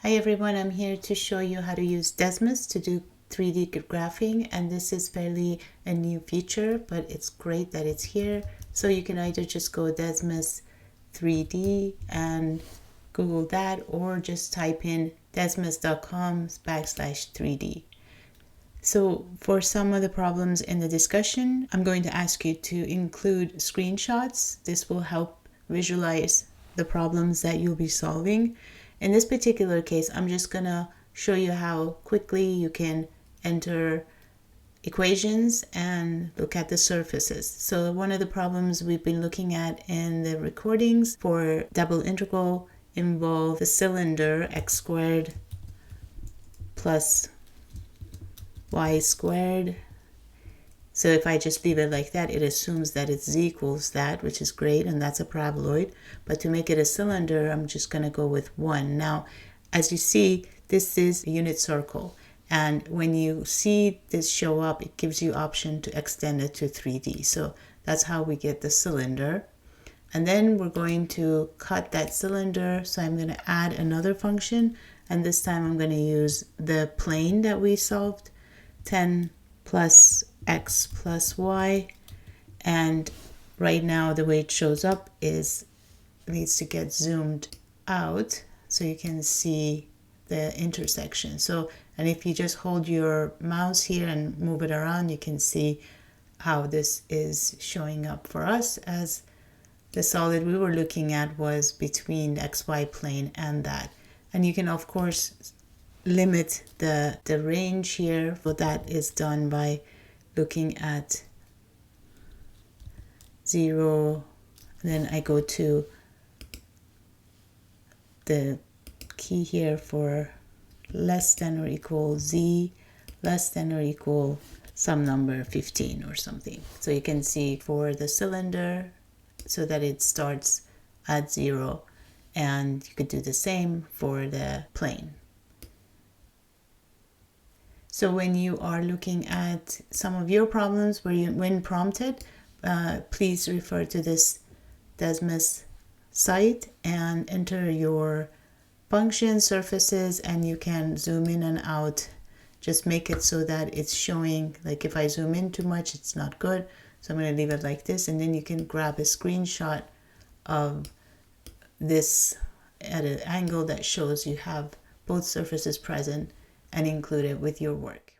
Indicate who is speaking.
Speaker 1: Hi everyone, I'm here to show you how to use Desmos to do 3D graphing, and this is fairly a new feature, but it's great that it's here. So you can either just go Desmos 3D and Google that, or just type in desmos.com/3D. So for some of the problems in the discussion, I'm going to ask you to include screenshots. This will help visualize the problems that you'll be solving. In this particular case, I'm just going to show you how quickly you can enter equations and look at the surfaces. So one of the problems we've been looking at in the recordings for double integral involve the cylinder x squared plus y squared. So if I just leave it like that, it assumes that it's z equals that, which is great, and that's a paraboloid. But to make it a cylinder, I'm just going to go with 1. Now, as you see, this is a unit circle. And when you see this show up, it gives you option to extend it to 3D. So that's how we get the cylinder. And then we're going to cut that cylinder. So I'm going to add another function. And this time I'm going to use the plane that we solved, 10 plus x plus y. And right now the way it shows up is it needs to get zoomed out so you can see the intersection. So, and if you just hold your mouse here and move it around, you can see how this is showing up for us, as the solid we were looking at was between the xy plane and that. And you can of course limit the range here, but that is done by looking at 0, and then I go to the key here for less than or equal z, less than or equal some number 15 or something. So you can see for the cylinder so that it starts at 0, and you could do the same for the plane. So when you are looking at some of your problems when prompted, please refer to this Desmos site and enter your functions, surfaces, and you can zoom in and out. Just make it so that it's showing, like if I zoom in too much, it's not good. So I'm going to leave it like this, and then you can grab a screenshot of this at an angle that shows you have both surfaces present and include it with your work.